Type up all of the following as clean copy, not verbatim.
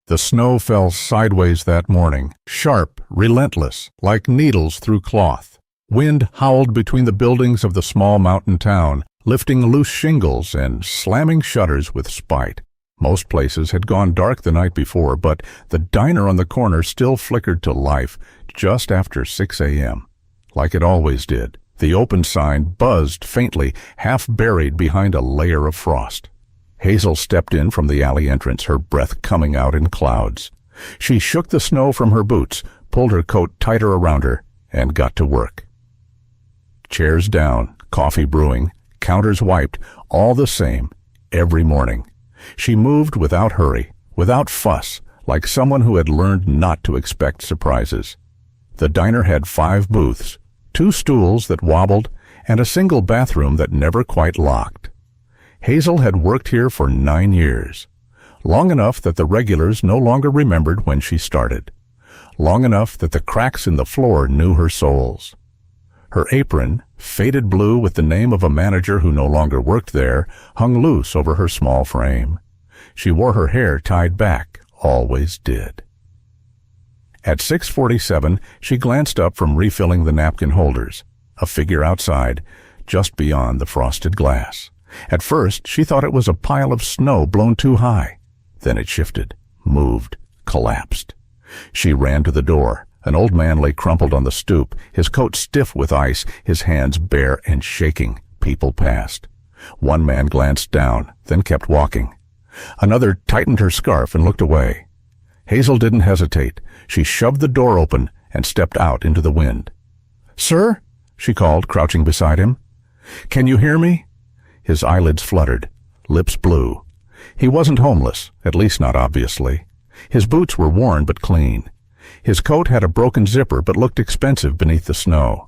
The snow fell sideways that morning, sharp, relentless, like needles through cloth. Wind howled between the buildings of the small mountain town, lifting loose shingles and slamming shutters with spite. Most places had gone dark the night before, but the diner on the corner still flickered to life just after 6 a.m., like it always did. The open sign buzzed faintly, half buried behind a layer of frost. Hazel stepped in from the alley entrance, her breath coming out in clouds. She shook the snow from her boots, pulled her coat tighter around her, and got to work. Chairs down, coffee brewing, counters wiped, all the same, every morning. She moved without hurry, without fuss, like someone who had learned not to expect surprises. The diner had 5 booths, 2 stools that wobbled, and a single bathroom that never quite locked. Hazel had worked here for 9 years, long enough that the regulars no longer remembered when she started, long enough that the cracks in the floor knew her soles. Her apron, faded blue with the name of a manager who no longer worked there, hung loose over her small frame. She wore her hair tied back, always did. At 6:47, she glanced up from refilling the napkin holders, a figure outside, just beyond the frosted glass. At first, she thought it was a pile of snow blown too high. Then it shifted, moved, collapsed. She ran to the door. An old man lay crumpled on the stoop, his coat stiff with ice, his hands bare and shaking. People passed. One man glanced down, then kept walking. Another tightened her scarf and looked away. Hazel didn't hesitate. She shoved the door open and stepped out into the wind. "Sir?" she called, crouching beside him. "Can you hear me?" His eyelids fluttered, lips blue. He wasn't homeless, at least not obviously. His boots were worn but clean. His coat had a broken zipper but looked expensive beneath the snow.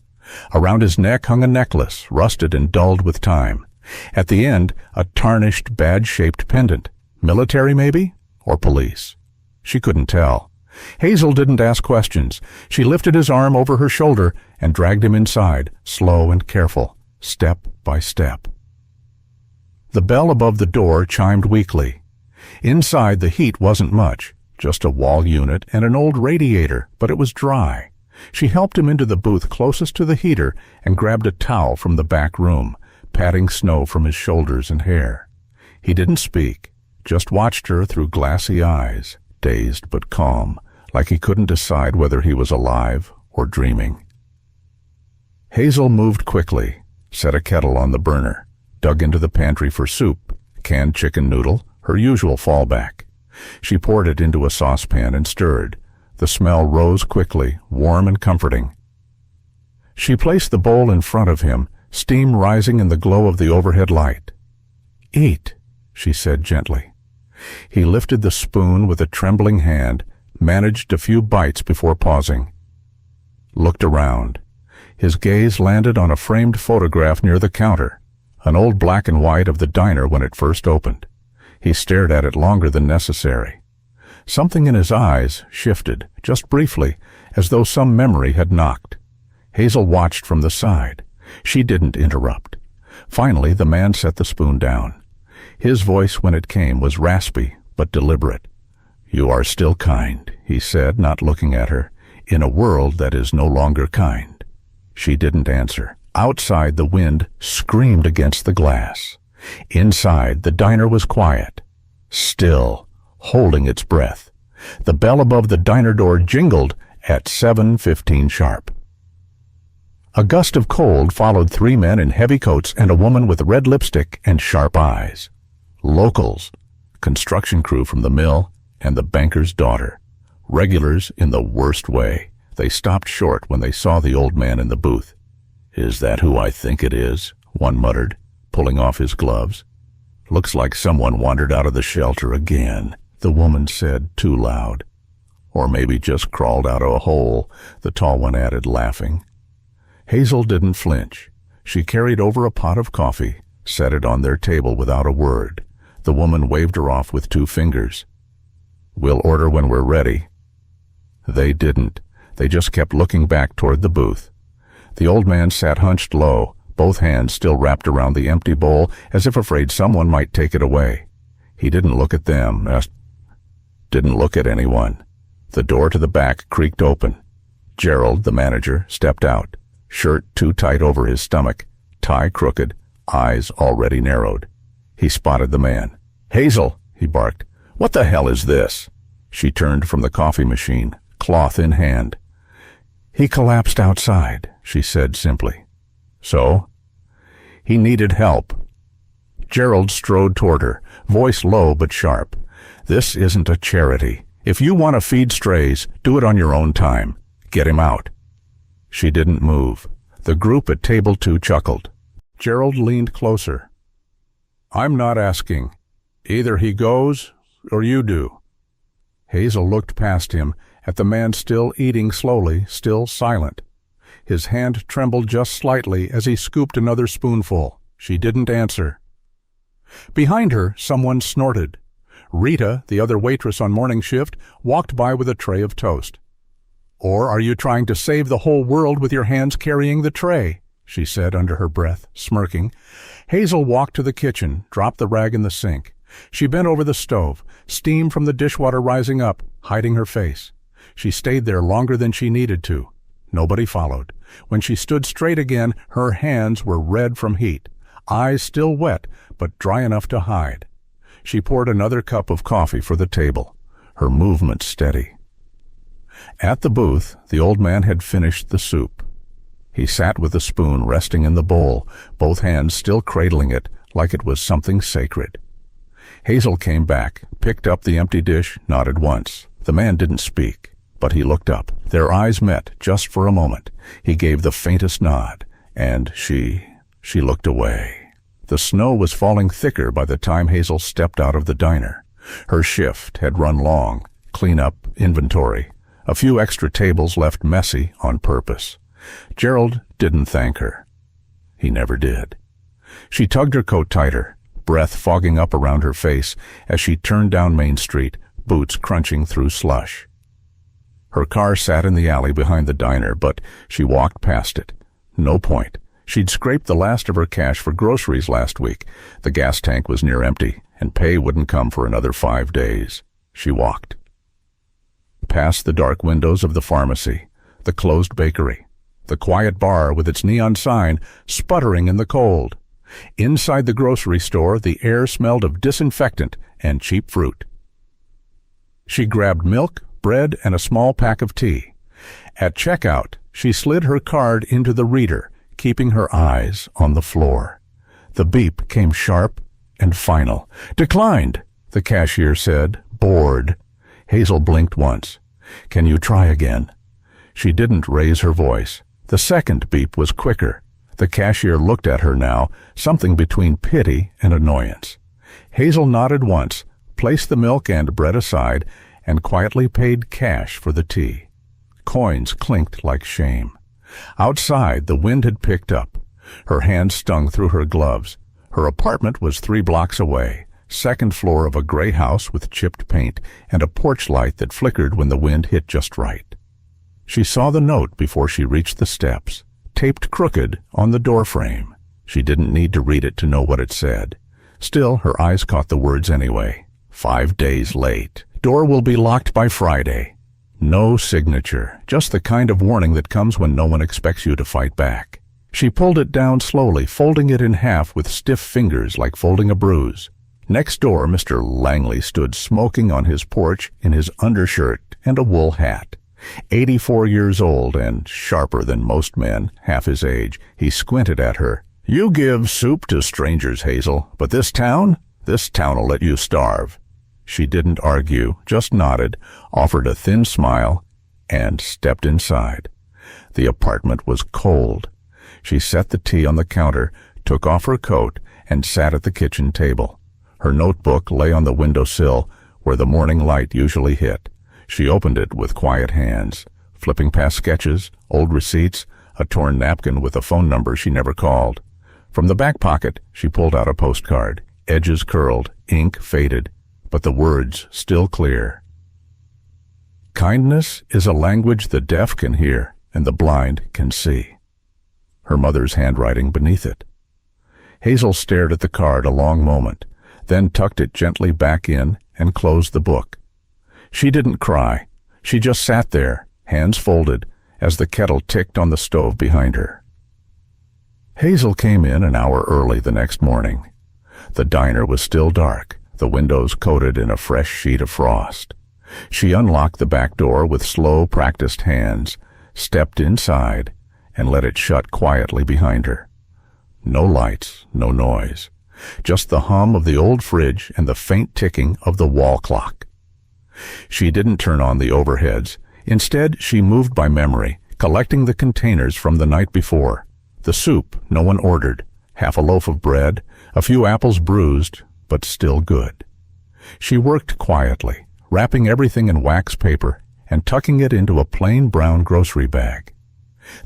Around his neck hung a necklace, rusted and dulled with time. At the end, a tarnished, badge-shaped pendant. Military, maybe? Or police? She couldn't tell. Hazel didn't ask questions. She lifted his arm over her shoulder and dragged him inside, slow and careful, step by step. The bell above the door chimed weakly. Inside, the heat wasn't much, just a wall unit and an old radiator, but it was dry. She helped him into the booth closest to the heater and grabbed a towel from the back room, patting snow from his shoulders and hair. He didn't speak, just watched her through glassy eyes, dazed but calm, like he couldn't decide whether he was alive or dreaming. Hazel moved quickly, set a kettle on the burner, dug into the pantry for soup, canned chicken noodle, her usual fallback. She poured it into a saucepan and stirred. The smell rose quickly, warm and comforting. She placed the bowl in front of him, steam rising in the glow of the overhead light. "Eat," she said gently. He lifted the spoon with a trembling hand, managed a few bites before pausing. Looked around. His gaze landed on a framed photograph near the counter, an old black and white of the diner when it first opened. He stared at it longer than necessary. Something in his eyes shifted, just briefly, as though some memory had knocked. Hazel watched from the side. She didn't interrupt. Finally, the man set the spoon down. His voice, when it came, was raspy but deliberate. "You are still kind," he said, not looking at her, "in a world that is no longer kind." She didn't answer. Outside, the wind screamed against the glass. Inside, the diner was quiet, still, holding its breath. The bell above the diner door jingled at 7:15 sharp. A gust of cold followed 3 men in heavy coats and a woman with red lipstick and sharp eyes. Locals, construction crew from the mill, and the banker's daughter. Regulars in the worst way. They stopped short when they saw the old man in the booth. "Is that who I think it is?" one muttered, pulling off his gloves. "Looks like someone wandered out of the shelter again," the woman said, too loud. "Or maybe just crawled out of a hole," the tall one added, laughing. Hazel didn't flinch. She carried over a pot of coffee, set it on their table without a word. The woman waved her off with 2 fingers. "We'll order when we're ready." They didn't. They just kept looking back toward the booth. The old man sat hunched low, both hands still wrapped around the empty bowl, as if afraid someone might take it away. He didn't look at them. didn't look at anyone. The door to the back creaked open. Gerald, the manager, stepped out, shirt too tight over his stomach, tie crooked, eyes already narrowed. He spotted the man. "Hazel," he barked. "What the hell is this?" She turned from the coffee machine, cloth in hand. "He collapsed outside," she said simply. "So?" "He needed help." Gerald strode toward her, voice low but sharp. "This isn't a charity. If you want to feed strays, do it on your own time. Get him out." She didn't move. The group at table 2 chuckled. Gerald leaned closer. "I'm not asking. Either he goes, or you do." Hazel looked past him, at the man still eating slowly, still silent. His hand trembled just slightly as he scooped another spoonful. She didn't answer. Behind her, someone snorted. Rita, the other waitress on morning shift, walked by with a tray of toast. "Or are you trying to save the whole world with your hands carrying the tray?" she said under her breath, smirking. Hazel walked to the kitchen, dropped the rag in the sink. She bent over the stove, steam from the dishwater rising up, hiding her face. She stayed there longer than she needed to. Nobody followed. When she stood straight again, her hands were red from heat, eyes still wet, but dry enough to hide. She poured another cup of coffee for the table, her movement steady. At the booth, the old man had finished the soup. He sat with the spoon resting in the bowl, both hands still cradling it like it was something sacred. Hazel came back, picked up the empty dish, nodded once. The man didn't speak, but he looked up. Their eyes met just for a moment. He gave the faintest nod, and she looked away. The snow was falling thicker by the time Hazel stepped out of the diner. Her shift had run long, clean-up, inventory. A few extra tables left messy on purpose. Gerald didn't thank her. He never did. She tugged her coat tighter, breath fogging up around her face as she turned down Main Street, boots crunching through slush. Her car sat in the alley behind the diner, but she walked past it. No point. She'd scraped the last of her cash for groceries last week. The gas tank was near empty, and pay wouldn't come for another 5 days. She walked. Past the dark windows of the pharmacy, the closed bakery, the quiet bar with its neon sign sputtering in the cold. Inside the grocery store, the air smelled of disinfectant and cheap fruit. She grabbed milk, bread, and a small pack of tea. At checkout, she slid her card into the reader, keeping her eyes on the floor. The beep came sharp and final. "Declined," the cashier said, bored. Hazel blinked once. "Can you try again?" She didn't raise her voice. The second beep was quicker. The cashier looked at her now, something between pity and annoyance. Hazel nodded once, placed the milk and bread aside, and quietly paid cash for the tea. Coins clinked like shame. Outside, the wind had picked up. Her hand stung through her gloves. Her apartment was 3 blocks away, second floor of a gray house with chipped paint and a porch light that flickered when the wind hit just right. She saw the note before she reached the steps, taped crooked on the doorframe. She didn't need to read it to know what it said. Still, her eyes caught the words anyway. 5 days late. Door will be locked by Friday. No signature, just the kind of warning that comes when no one expects you to fight back. She pulled it down slowly, folding it in half with stiff fingers like folding a bruise. Next door, Mr. Langley stood smoking on his porch in his undershirt and a wool hat. 84 years old and sharper than most men, half his age. He squinted at her. "You give soup to strangers, Hazel, but this town'll let you starve." She didn't argue, just nodded, offered a thin smile, and stepped inside. The apartment was cold. She set the tea on the counter, took off her coat, and sat at the kitchen table. Her notebook lay on the windowsill, where the morning light usually hit. She opened it with quiet hands, flipping past sketches, old receipts, a torn napkin with a phone number she never called. From the back pocket, she pulled out a postcard, edges curled, ink faded, but the words still clear. "Kindness is a language the deaf can hear and the blind can see." Her mother's handwriting beneath it. Hazel stared at the card a long moment, then tucked it gently back in and closed the book. She didn't cry. She just sat there, hands folded, as the kettle ticked on the stove behind her. Hazel came in an hour early the next morning. The diner was still dark, the windows coated in a fresh sheet of frost. She unlocked the back door with slow, practiced hands, stepped inside, and let it shut quietly behind her. No lights, no noise, just the hum of the old fridge and the faint ticking of the wall clock. She didn't turn on the overheads. Instead, she moved by memory, collecting the containers from the night before. The soup no one ordered, half a loaf of bread, a few apples bruised, but still good. She worked quietly, wrapping everything in wax paper and tucking it into a plain brown grocery bag.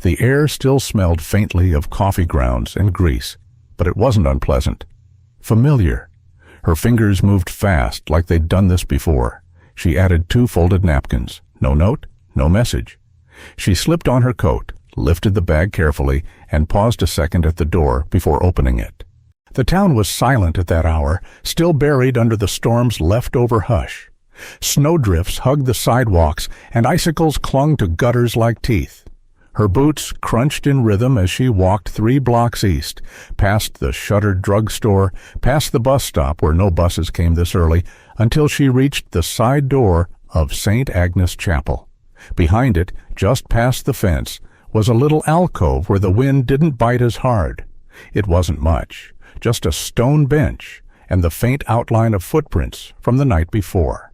The air still smelled faintly of coffee grounds and grease, but it wasn't unpleasant. Familiar. Her fingers moved fast, like they'd done this before. She added 2 folded napkins. No note, no message. She slipped on her coat, lifted the bag carefully, and paused a second at the door before opening it. The town was silent at that hour, still buried under the storm's leftover hush. Snowdrifts hugged the sidewalks, and icicles clung to gutters like teeth. Her boots crunched in rhythm as she walked 3 blocks east, past the shuttered drugstore, past the bus stop where no buses came this early, until she reached the side door of St. Agnes Chapel. Behind it, just past the fence, was a little alcove where the wind didn't bite as hard. It wasn't much, just a stone bench and the faint outline of footprints from the night before.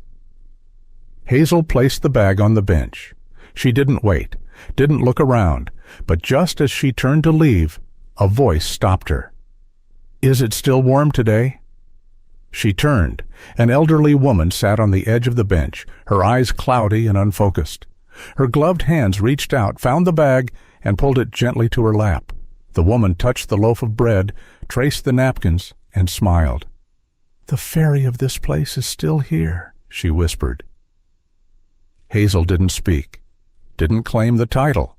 Hazel placed the bag on the bench. She didn't wait, didn't look around, but just as she turned to leave, a voice stopped her. "Is it still warm today?" She turned. An elderly woman sat on the edge of the bench, her eyes cloudy and unfocused. Her gloved hands reached out, found the bag, and pulled it gently to her lap. The woman touched the loaf of bread, traced the napkins, and smiled. "The fairy of this place is still here," she whispered. Hazel didn't speak, didn't claim the title.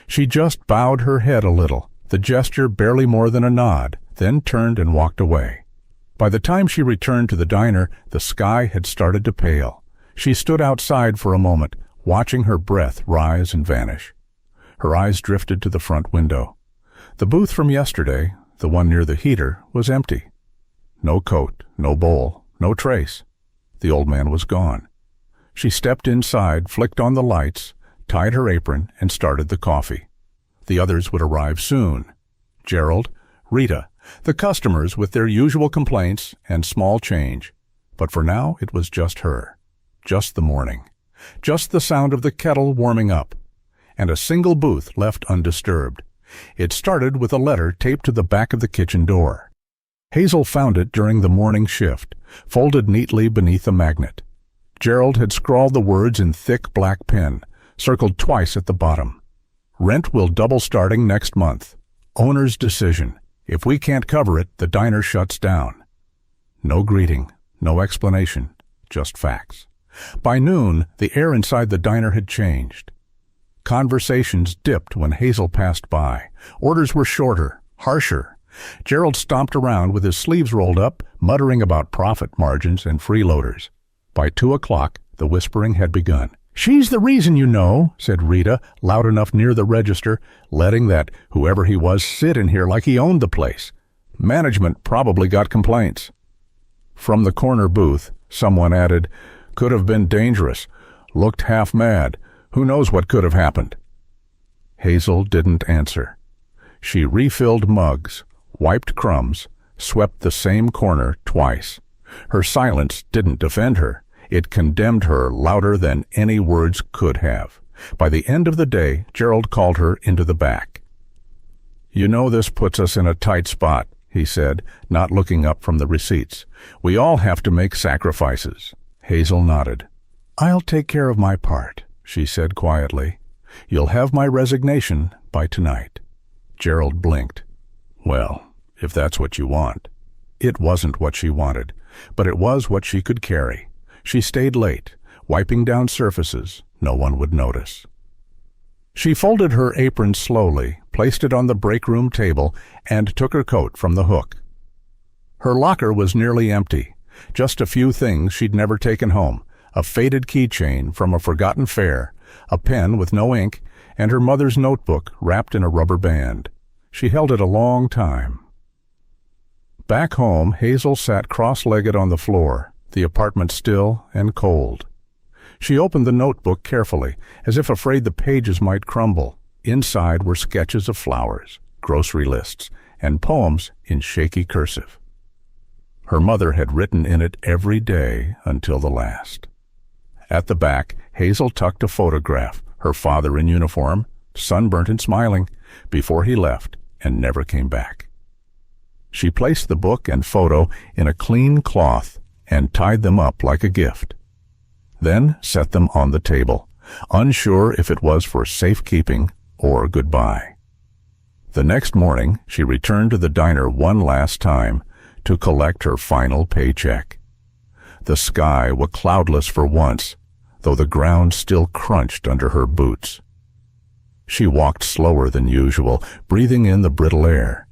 She just bowed her head a little, the gesture barely more than a nod, then turned and walked away. By the time she returned to the diner, the sky had started to pale. She stood outside for a moment, watching her breath rise and vanish. Her eyes drifted to the front window. The booth from yesterday, the one near the heater, was empty. No coat, no bowl, no trace. The old man was gone. She stepped inside, flicked on the lights, tied her apron, and started the coffee. The others would arrive soon. Gerald, Rita, the customers with their usual complaints and small change. But for now it was just her. Just the morning. Just the sound of the kettle warming up. And a single booth left undisturbed. It started with a letter taped to the back of the kitchen door. Hazel found it during the morning shift, folded neatly beneath a magnet. Gerald had scrawled the words in thick black pen, circled twice at the bottom. "Rent will double starting next month. Owner's decision. If we can't cover it, the diner shuts down." No greeting, no explanation, just facts. By noon, the air inside the diner had changed. Conversations dipped when Hazel passed by. Orders were shorter, harsher. Gerald stomped around with his sleeves rolled up, muttering about profit margins and freeloaders. By 2 o'clock, the whispering had begun. "She's the reason, you know," said Rita, loud enough near the register, letting that whoever he was sit in here like he owned the place. "Management probably got complaints." From the corner booth, someone added, "Could have been dangerous. Looked half mad. Who knows what could have happened?" Hazel didn't answer. She refilled mugs, wiped crumbs, swept the same corner twice. Her silence didn't defend her. It condemned her louder than any words could have. By the end of the day, Gerald called her into the back. "You know this puts us in a tight spot," he said, not looking up from the receipts. "We all have to make sacrifices." Hazel nodded. "I'll take care of my part," she said quietly. "You'll have my resignation by tonight." Gerald blinked. "Well, if that's what you want." It wasn't what she wanted, but it was what she could carry. She stayed late, wiping down surfaces no one would notice. She folded her apron slowly, placed it on the break room table, and took her coat from the hook. Her locker was nearly empty, just a few things she'd never taken home, a faded keychain from a forgotten fair, a pen with no ink, and her mother's notebook wrapped in a rubber band. She held it a long time. Back home, Hazel sat cross-legged on the floor, the apartment still and cold. She opened the notebook carefully, as if afraid the pages might crumble. Inside were sketches of flowers, grocery lists, and poems in shaky cursive. Her mother had written in it every day until the last. At the back, Hazel tucked a photograph, her father in uniform, sunburnt and smiling, before he left and never came back. She placed the book and photo in a clean cloth and tied them up like a gift. Then set them on the table, unsure if it was for safekeeping or goodbye. The next morning, she returned to the diner one last time to collect her final paycheck. The sky was cloudless for once, though the ground still crunched under her boots. She walked slower than usual, breathing in the brittle air.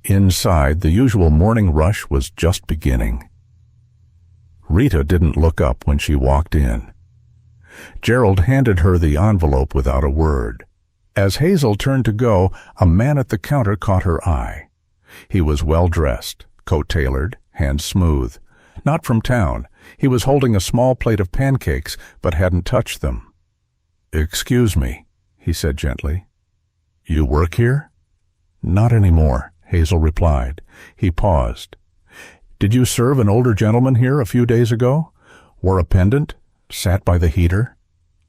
Inside, the usual morning rush was just beginning. Rita didn't look up when she walked in. Gerald handed her the envelope without a word. As Hazel turned to go, a man at the counter caught her eye. He was well-dressed, coat-tailored, hands smooth. Not from town. He was holding a small plate of pancakes, but hadn't touched them. "Excuse me," he said gently. "You work here?" "Not anymore," Hazel replied. He paused. "Did you serve an older gentleman here a few days ago? Wore a pendant? Sat by the heater?"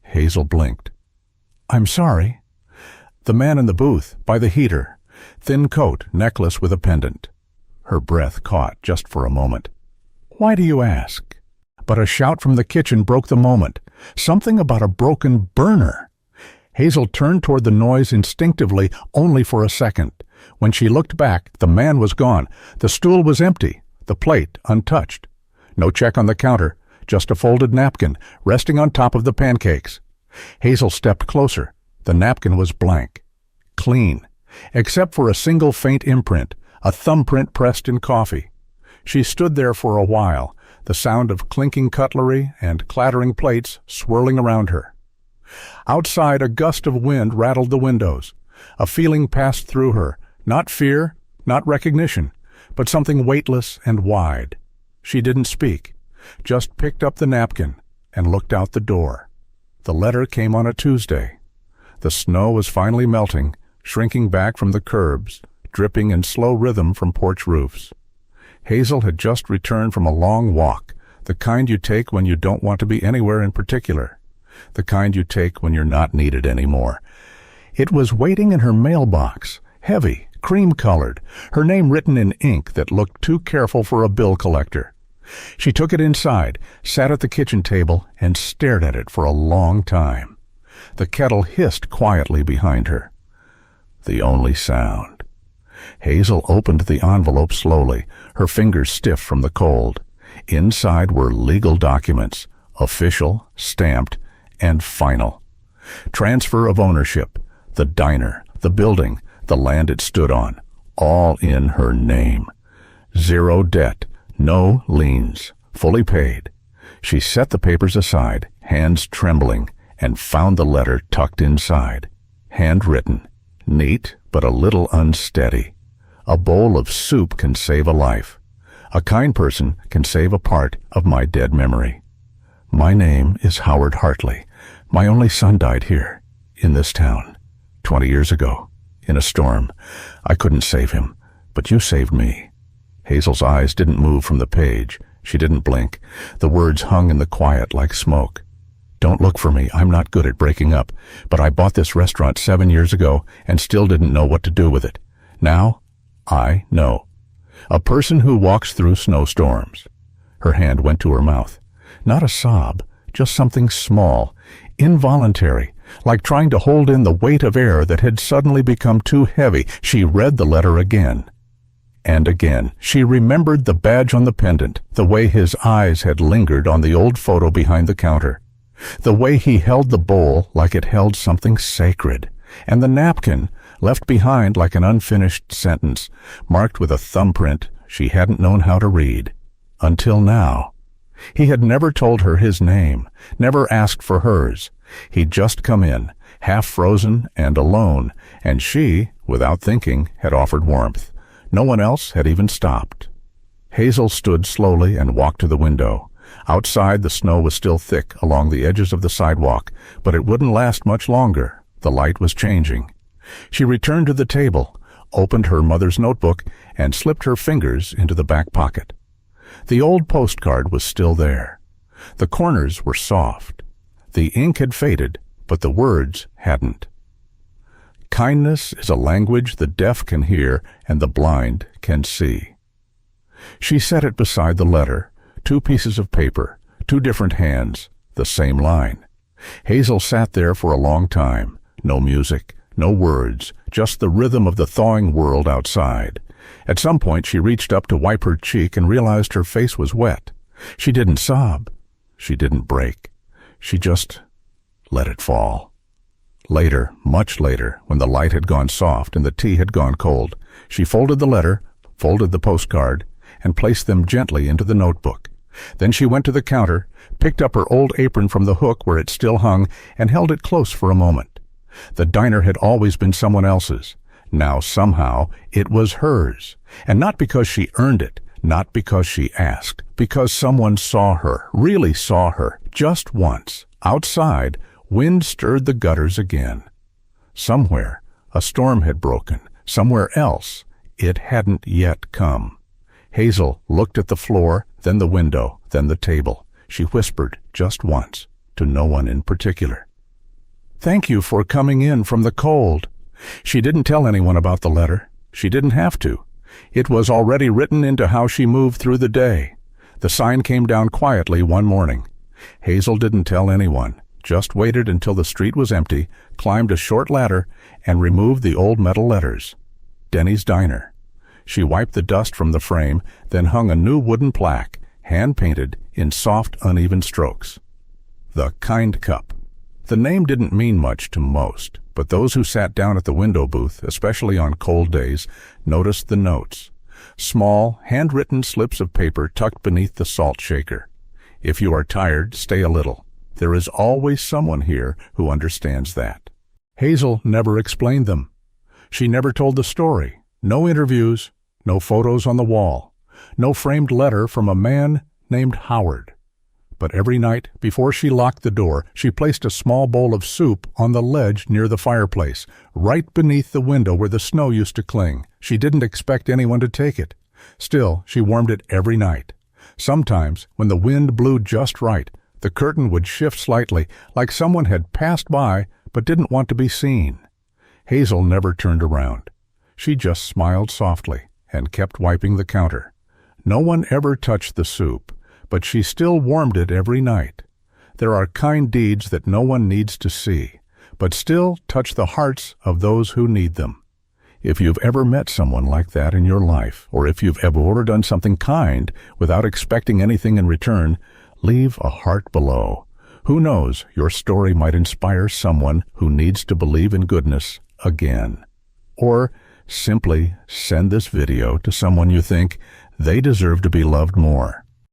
Hazel blinked. "I'm sorry." "The man in the booth, by the heater. Thin coat, necklace with a pendant." Her breath caught just for a moment. "Why do you ask?" But a shout from the kitchen broke the moment. Something about a broken burner. Hazel turned toward the noise instinctively, only for a second. When she looked back, the man was gone. The stool was empty, the plate untouched. No check on the counter, just a folded napkin resting on top of the pancakes. Hazel stepped closer. The napkin was blank, clean, except for a single faint imprint, a thumbprint pressed in coffee. She stood there for a while, the sound of clinking cutlery and clattering plates swirling around her. Outside, a gust of wind rattled the windows. A feeling passed through her, not fear, not recognition, but something weightless and wide. She didn't speak, just picked up the napkin and looked out the door. The letter came on a Tuesday. The snow was finally melting, shrinking back from the curbs, dripping in slow rhythm from porch roofs. Hazel had just returned from a long walk, the kind you take when you don't want to be anywhere in particular, the kind you take when you're not needed anymore. It was waiting in her mailbox, heavy, cream-colored, her name written in ink that looked too careful for a bill collector. She took it inside, sat at the kitchen table, and stared at it for a long time. The kettle hissed quietly behind her. The only sound. Hazel opened the envelope slowly, her fingers stiff from the cold. Inside were legal documents, official, stamped, and final. Transfer of ownership, the diner, the building, the land it stood on, all in her name. Zero debt, no liens, fully paid. She set the papers aside, hands trembling, and found the letter tucked inside. Handwritten, neat but a little unsteady. A bowl of soup can save a life. A kind person can save a part of my dead memory. My name is Howard Hartley. My only son died here, in this town, 20 years ago, in a storm. I couldn't save him, but you saved me. Hazel's eyes didn't move from the page. She didn't blink. The words hung in the quiet like smoke. Don't look for me. I'm not good at breaking up, but I bought this restaurant 7 years ago and still didn't know what to do with it. Now, I know. A person who walks through snowstorms. Her hand went to her mouth. Not a sob, just something small, involuntary, like trying to hold in the weight of air that had suddenly become too heavy. She read the letter again. And again, she remembered the badge on the pendant, the way his eyes had lingered on the old photo behind the counter, the way he held the bowl like it held something sacred, and the napkin left behind like an unfinished sentence, marked with a thumbprint she hadn't known how to read. Until now. He had never told her his name, never asked for hers. He'd just come in, half frozen and alone, and she, without thinking, had offered warmth. No one else had even stopped. Hazel stood slowly and walked to the window. Outside, the snow was still thick along the edges of the sidewalk, but it wouldn't last much longer. The light was changing. She returned to the table, opened her mother's notebook, and slipped her fingers into the back pocket. The old postcard was still there. The corners were soft. The ink had faded, but the words hadn't. Kindness is a language the deaf can hear and the blind can see. She set it beside the letter, 2 pieces of paper, 2 different hands, the same line. Hazel sat there for a long time. No music, no words, just the rhythm of the thawing world outside. At some point she reached up to wipe her cheek and realized her face was wet. She didn't sob. She didn't break. She just let it fall. Later, much later, when the light had gone soft and the tea had gone cold, she folded the letter, folded the postcard, and placed them gently into the notebook. Then she went to the counter, picked up her old apron from the hook where it still hung, and held it close for a moment. The diner had always been someone else's. Now, somehow, it was hers. And not because she earned it, not because she asked, because someone saw her, really saw her, just once. Outside, wind stirred the gutters again. Somewhere, a storm had broken. Somewhere else, it hadn't yet come. Hazel looked at the floor, then the window, then the table. She whispered, just once, to no one in particular. "Thank you for coming in from the cold." She didn't tell anyone about the letter. She didn't have to. It was already written into how she moved through the day. The sign came down quietly one morning. Hazel didn't tell anyone, just waited until the street was empty, climbed a short ladder, and removed the old metal letters. Denny's Diner. She wiped the dust from the frame, then hung a new wooden plaque, hand-painted in soft, uneven strokes. The Kind Cup. The name didn't mean much to most, but those who sat down at the window booth, especially on cold days, noticed the notes. Small, handwritten slips of paper tucked beneath the salt shaker. If you are tired, stay a little. There is always someone here who understands that. Hazel never explained them. She never told the story. No interviews, no photos on the wall, no framed letter from a man named Howard. But every night, before she locked the door, she placed a small bowl of soup on the ledge near the fireplace, right beneath the window where the snow used to cling. She didn't expect anyone to take it. Still, she warmed it every night. Sometimes, when the wind blew just right, the curtain would shift slightly, like someone had passed by but didn't want to be seen. Hazel never turned around. She just smiled softly and kept wiping the counter. No one ever touched the soup, but she still warmed it every night. There are kind deeds that no one needs to see, but still touch the hearts of those who need them. If you've ever met someone like that in your life, or if you've ever done something kind without expecting anything in return, leave a heart below. Who knows, your story might inspire someone who needs to believe in goodness again. Or simply send this video to someone you think they deserve to be loved more.